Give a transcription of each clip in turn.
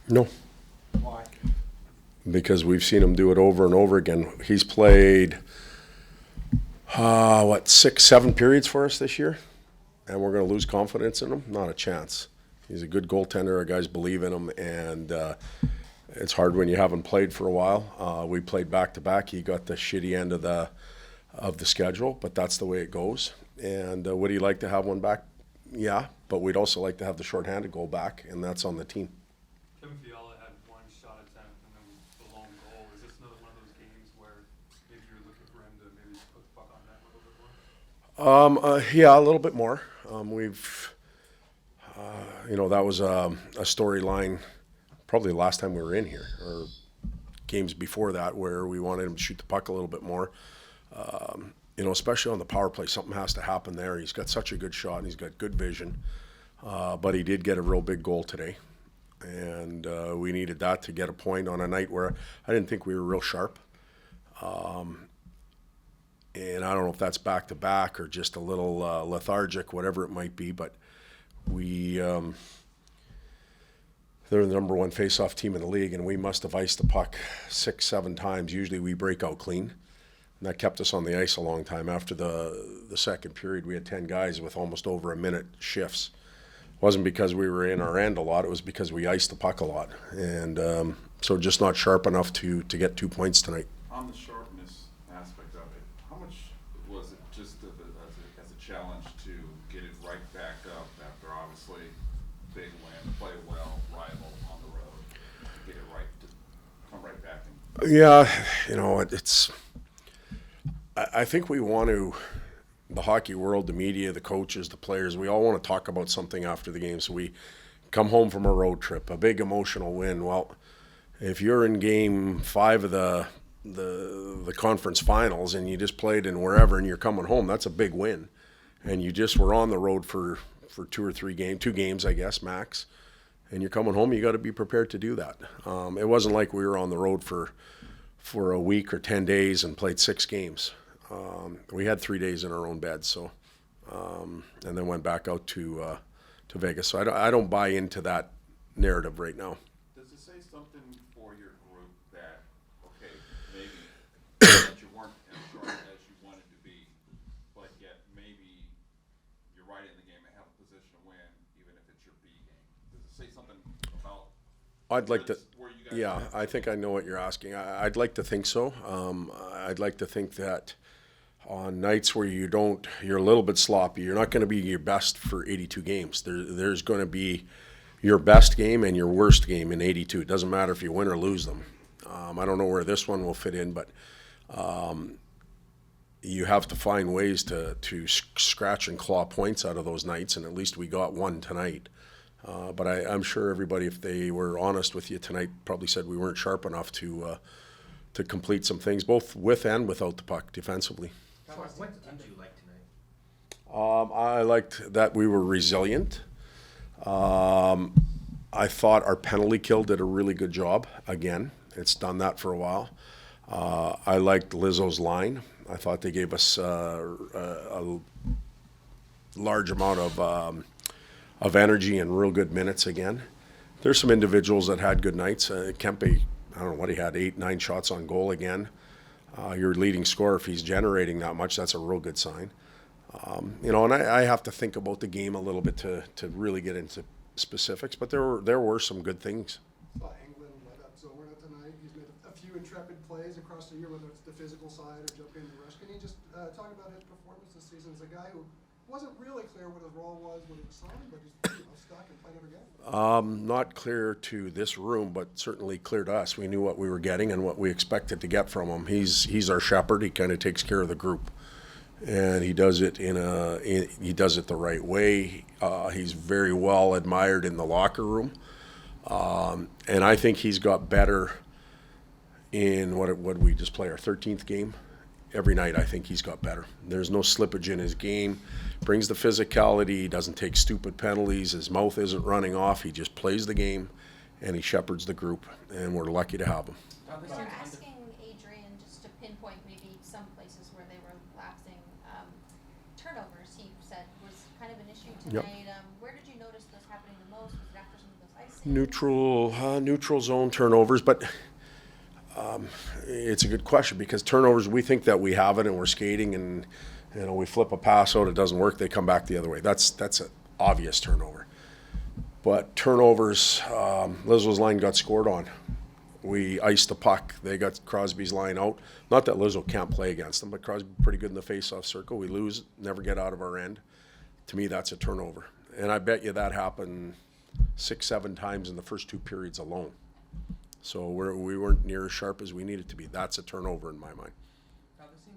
No, Why? because we've seen him do it over and over again. He's played, 6, 7 periods for us this year, and we're going to lose confidence in him? Not a chance. He's a good goaltender. Our guys believe in him, and it's hard when you haven't played for a while. We played back-to-back. He got the shitty end of the schedule, but that's the way it goes. And would he like to have one back? Yeah, but we'd also like to have the shorthanded goal back, and that's on the team. Kevin Fiala had one shot attempt and then the lone goal. Is this another one of those games where maybe you're looking for him to maybe put the puck on net a little bit more? Yeah, a little bit more. That was a storyline probably the last time we were in here, or games before that, where we wanted him to shoot the puck a little bit more. Especially on the power play, something has to happen there. He's got such a good shot and he's got good vision. But he did get a real big goal today. And we needed that to get a point on a night where I didn't think we were real sharp. And I don't know if that's back-to-back or just a little lethargic, whatever it might be. But they're the number one face-off team in the league, and we must have iced the puck 6, 7 times. Usually we break out clean. And that kept us on the ice a long time. After the second period, we had 10 guys with almost over a minute shifts. It wasn't because we were in our end a lot. It was because we iced the puck a lot. And so just not sharp enough to get 2 points tonight. On the sharpness aspect of it, how much was it just as a challenge to get it right back up after obviously big win, play well, rival on the road, get it right, to come right back? Yeah, it's... I think we want to, the hockey world, the media, the coaches, the players, we all want to talk about something after the game. So we come home from a road trip, a big emotional win. Well, if you're in game 5 of the conference finals and you just played in wherever and you're coming home, that's a big win. And you just were on the road for 2 or 3 games, 2 games, I guess, max. And you're coming home, you got to be prepared to do that. It wasn't like we were on the road for a week or 10 days and played 6 games. We had 3 days in our own bed, so and then went back out to Vegas. So I don't buy into that narrative right now. Does it say something for your group that, okay, maybe that you weren't as sharp as you wanted to be, but yet maybe you're right in the game and have a position to win, even if it's your B game? Does it say something about I'd like to, where you guys yeah, I think I know what you're asking. I'd like to think so. I'd like to think that on nights where you're a little bit sloppy, you're not going to be your best for 82 games. There's going to be your best game and your worst game in 82. It doesn't matter if you win or lose them. I don't know where this one will fit in, but you have to find ways to scratch and claw points out of those nights, and at least we got one tonight. But I'm sure everybody, if they were honest with you tonight, probably said we weren't sharp enough to complete some things, both with and without the puck defensively. What did you like tonight? I liked that we were resilient. I thought our penalty kill did a really good job. Again, it's done that for a while. I liked Lizzo's line. I thought they gave us a large amount of energy and real good minutes again. There's some individuals that had good nights. Kempe, I don't know what he had, 8, 9 shots on goal again. Your leading scorer, if he's generating that much, that's a real good sign. And I have to think about the game a little bit to really get into specifics, but there were some good things. England led up Zona tonight. He's made a few intrepid plays across the year, whether it's the physical side or jumping in the rush. Can you just talk about his performance this season as a guy who wasn't really clear what his role was when he was signed, but he's stuck and playing every game? Not clear to this room, but certainly clear to us. We knew what we were getting and what we expected to get from him. He's our shepherd. He kind of takes care of the group, and he does it he does it the right way. He's very well admired in the locker room, and I think he's got better in what we just play our 13th game. Every night I think he's got better. There's no slippage in his game. Brings the physicality. He doesn't take stupid penalties. His mouth isn't running off. He just plays the game, and he shepherds the group, and we're lucky to have him. We're asking Adrian just to pinpoint maybe some places where they were lapsing. Turnovers, he said, was kind of an issue tonight. Where did you notice those happening the most? Was it after some of those icing? Neutral zone turnovers, but it's a good question because turnovers, we think that we have it and we're skating and we flip a pass out, it doesn't work, they come back the other way. That's an obvious turnover. But turnovers, Lizzo's line got scored on. We iced the puck. They got Crosby's line out. Not that Lizzo can't play against them, but Crosby pretty good in the face-off circle. We lose, never get out of our end. To me, that's a turnover. And I bet you that happened 6-7 times in the first 2 periods alone. So we weren't near as sharp as we needed to be. That's a turnover in my mind. Now, they seem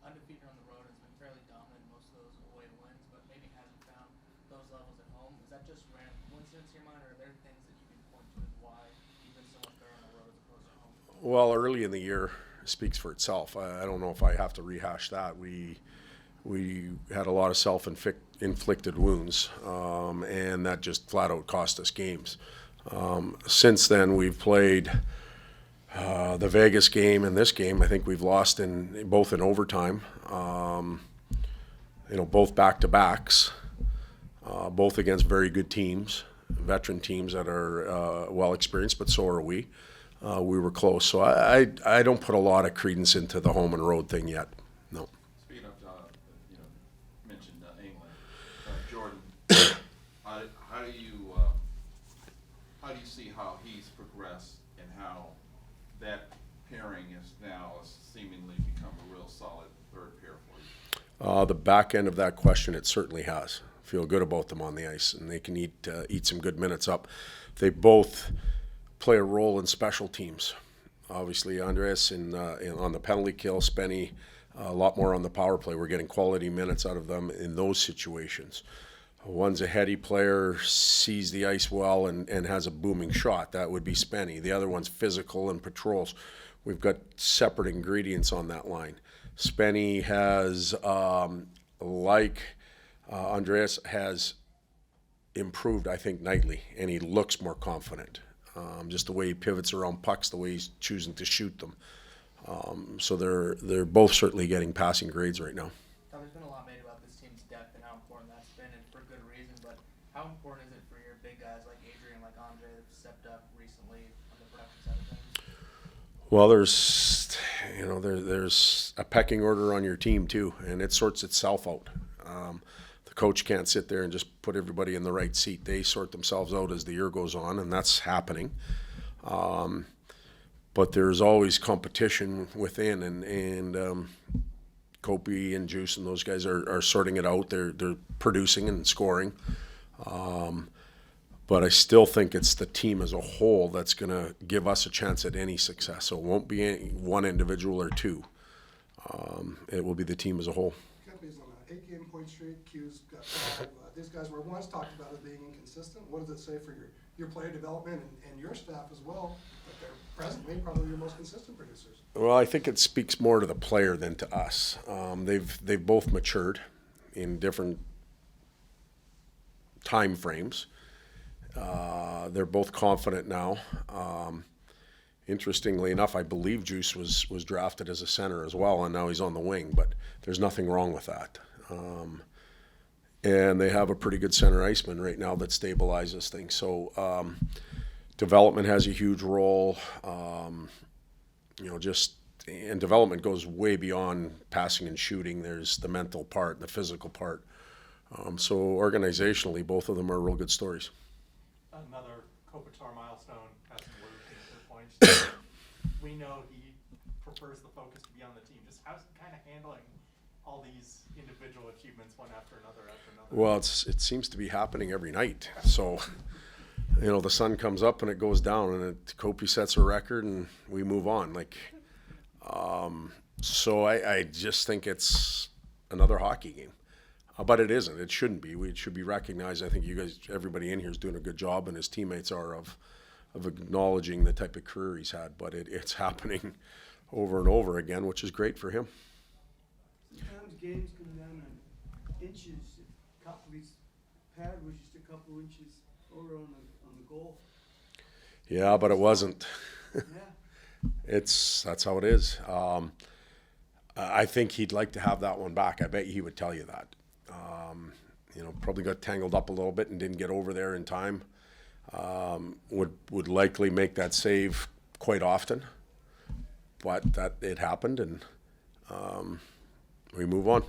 undefeated on the road and has been fairly dominant in most of those away wins, but maybe hasn't found those levels at home. Is that just random coincidence in your mind, or are there things that you can point to as why you've been so much better on the road as opposed to home? Well, early in the year speaks for itself. I don't know if I have to rehash that. We had a lot of self-inflicted wounds, and that just flat out cost us games. Since then, we've played the Vegas game and this game. I think we've lost both in overtime. Both back-to-backs, both against very good teams, veteran teams that are well experienced, but so are we. We were close, so I don't put a lot of credence into the home and road thing yet. No. Speaking of, mentioned England, Jordan, how do you see how he's progressed and how that pairing is now seemingly become a real solid third pair for you? The back end of that question, it certainly has. Feel good about them on the ice, and they can eat some good minutes up. They both play a role in special teams. Obviously, Andres on the penalty kill, Spenny a lot more on the power play. We're getting quality minutes out of them in those situations. One's a heady player, sees the ice well, and has a booming shot. That would be Spenny. The other one's physical and patrols. We've got separate ingredients on that line. Spenny has, Andreas, has improved, I think, nightly, and he looks more confident. Just the way he pivots around pucks, the way he's choosing to shoot them. So they're both certainly getting passing grades right now. Now, there's been a lot made about this team's depth and how important that's been, and for good reason, but how important is it for your big guys like Adrian, like Andre, that have stepped up recently on the production side of things? Well, there's a pecking order on your team too, and it sorts itself out. The coach can't sit there and just put everybody in the right seat. They sort themselves out as the year goes on, and that's happening. But there's always competition within, and Kopi and Juice and those guys are sorting it out. They're producing and scoring. But I still think it's the team as a whole that's going to give us a chance at any success. So it won't be one individual or two. It will be the team as a whole. Company's on an 8-game point streak. Q's got 5. These guys were once talked about as being inconsistent. What does it say for your player development and your staff as well, that they're presently probably your most consistent producers? Well, I think it speaks more to the player than to us. They've both matured in different time frames. They're both confident now. Interestingly enough, I believe Juice was drafted as a center as well, and now he's on the wing, but there's nothing wrong with that. And they have a pretty good center iceman right now that stabilizes things. So development has a huge role. And development goes way beyond passing and shooting. There's the mental part, the physical part. So organizationally, both of them are real good stories. Another Kopitar milestone has been moved to the point. We know he prefers the focus to be on the team. Just how's he kind of handling all these individual achievements one after another? Well, it seems to be happening every night. So, the sun comes up and it goes down, and Kopi sets a record, and we move on. So I just think it's another hockey game. But it isn't. It shouldn't be. It should be recognized. I think you guys, everybody in here is doing a good job, and his teammates are of acknowledging the type of career he's had. But it's happening over and over again, which is great for him. Sometimes games come down on inches. His pad was just a couple inches over on the goal. Yeah, but it wasn't. Yeah. That's how it is. I think he'd like to have that one back. I bet he would tell you that. Probably got tangled up a little bit and didn't get over there in time. Would likely make that save quite often, but that it happened, and we move on.